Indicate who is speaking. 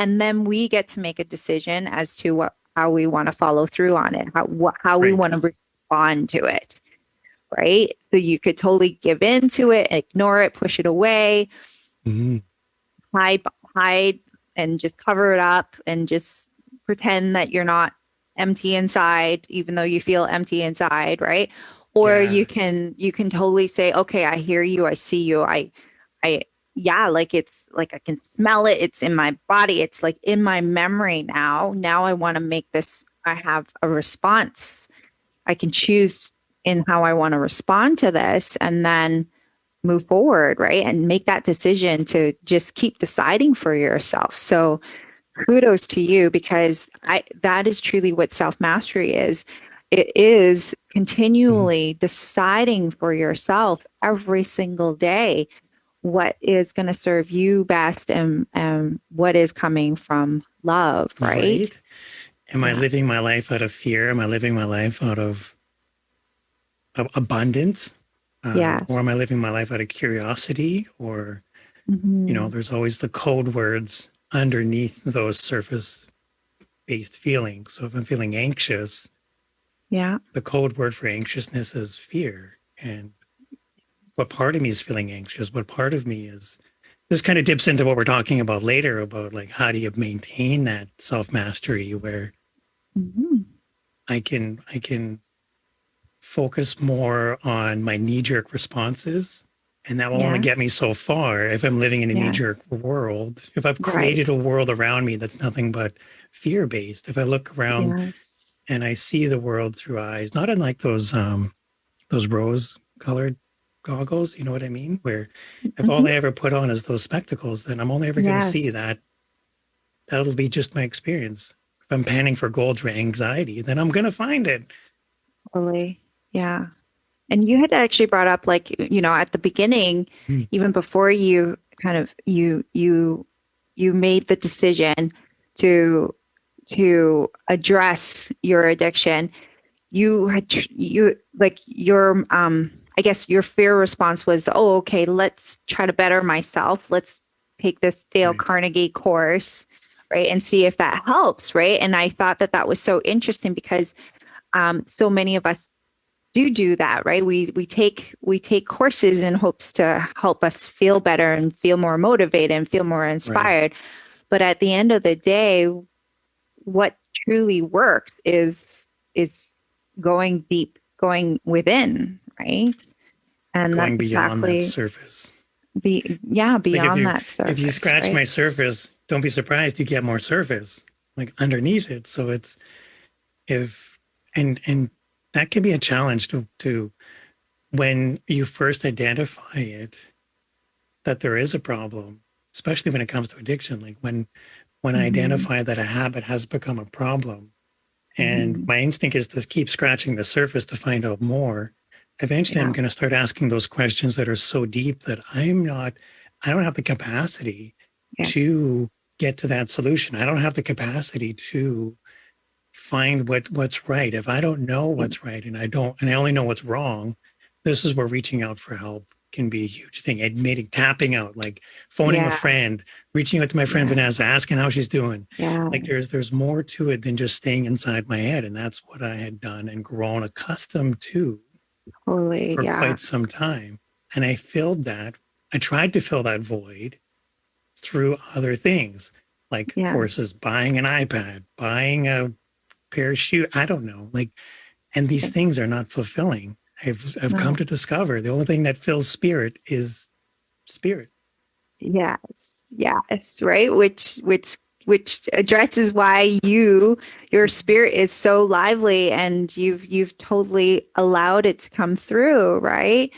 Speaker 1: And then we get to make a decision as to how we want to follow through on it, how we
Speaker 2: Right.
Speaker 1: want to respond to it. Right. So you could totally give in to it, ignore it, push it away,
Speaker 2: Hmm.
Speaker 1: hide, hide, and just cover it up and just pretend that you're not empty inside, even though you feel empty inside. Right. Or
Speaker 2: Yeah.
Speaker 1: you can totally say, okay, I hear you. I see you. I, yeah, like it's like I can smell it. It's in my body. It's like in my memory now. Now I want to make this, I have a response. I can choose in how I want to respond to this and then move forward, right? And make that decision to just keep deciding for yourself. So kudos to you because I that is truly what self-mastery is. It is
Speaker 2: Hmm.
Speaker 1: continually deciding for yourself every single day what is going to serve you best and what is coming from love, right?
Speaker 2: Right. Am I
Speaker 1: Yeah.
Speaker 2: living my life out of fear? Am I living my life out of abundance? Or am
Speaker 1: Yes.
Speaker 2: I living my life out of curiosity? Or,
Speaker 1: Hmm.
Speaker 2: there's always the code words underneath those surface based feelings. So if I'm feeling anxious,
Speaker 1: Yeah.
Speaker 2: the code word for anxiousness is fear. And what part of me is feeling anxious? What part of me is this kind of dips into what we're talking about later about like how do you maintain that self mastery where
Speaker 1: Hmm.
Speaker 2: I can focus more on my knee jerk responses. And that will only get me
Speaker 1: Yes.
Speaker 2: so far if I'm living in a knee jerk
Speaker 1: Yes.
Speaker 2: world. If I've
Speaker 1: Right.
Speaker 2: created a world around me that's nothing but fear based, if I look around
Speaker 1: Yes.
Speaker 2: and I see the world through eyes, not unlike those rose colored goggles, you know what I mean? Where if all I
Speaker 1: Hmm.
Speaker 2: ever put on is those spectacles, then I'm only ever going to see
Speaker 1: Yes.
Speaker 2: that. That'll be just my experience. If I'm panning for gold for anxiety, then I'm going to find it.
Speaker 1: Totally. Yeah. And you had actually brought up like, at the beginning,
Speaker 2: Hmm.
Speaker 1: even before you kind of you made the decision to address your addiction, you like your I guess your fear response was, oh, okay, let's try to better myself. Let's take this Dale
Speaker 2: Right.
Speaker 1: Carnegie course, right, and see if that helps, right? And I thought that that was so interesting because so many of us do that, right? We take courses in hopes to help us feel better and feel more motivated and feel more
Speaker 2: Right.
Speaker 1: inspired. But at the end of the day, what truly works is going deep, going within, right? And that's
Speaker 2: Going beyond that
Speaker 1: exactly
Speaker 2: surface. Like
Speaker 1: beyond that
Speaker 2: if you
Speaker 1: surface,
Speaker 2: scratch
Speaker 1: right?
Speaker 2: my surface, don't be surprised you get more surface like underneath it. So it's if and that can be a challenge to when you first identify it that there is a problem, especially when it comes to addiction. Like when I
Speaker 1: Hmm.
Speaker 2: identify that a habit has become a problem, and
Speaker 1: Hmm.
Speaker 2: my instinct is to keep scratching the surface to find out more. Eventually, I'm
Speaker 1: Yeah,
Speaker 2: going to start asking those questions that are so deep that I don't have the capacity
Speaker 1: yeah,
Speaker 2: to get to that solution. I don't have the capacity to find what's right. If I don't know
Speaker 1: yeah,
Speaker 2: what's right and I only know what's wrong, this is where reaching out for help can be a huge thing. Admitting, tapping out, like phoning a
Speaker 1: yes,
Speaker 2: friend, reaching out to my friend
Speaker 1: yes,
Speaker 2: Vanessa, asking how she's doing. Like
Speaker 1: yes,
Speaker 2: there's more to it than just staying inside my head. And that's what I had done and grown accustomed to
Speaker 1: totally,
Speaker 2: for
Speaker 1: yeah,
Speaker 2: quite some time. And I filled that, I tried to fill that void through other things like courses,
Speaker 1: yes.
Speaker 2: buying an iPad, buying a pair of shoes. I don't know. Like, and these things are not fulfilling. I've come
Speaker 1: No.
Speaker 2: to discover the only thing that fills spirit is spirit.
Speaker 1: Yes, yes, right. Which addresses why your spirit is so lively and you've totally allowed it to come through, right?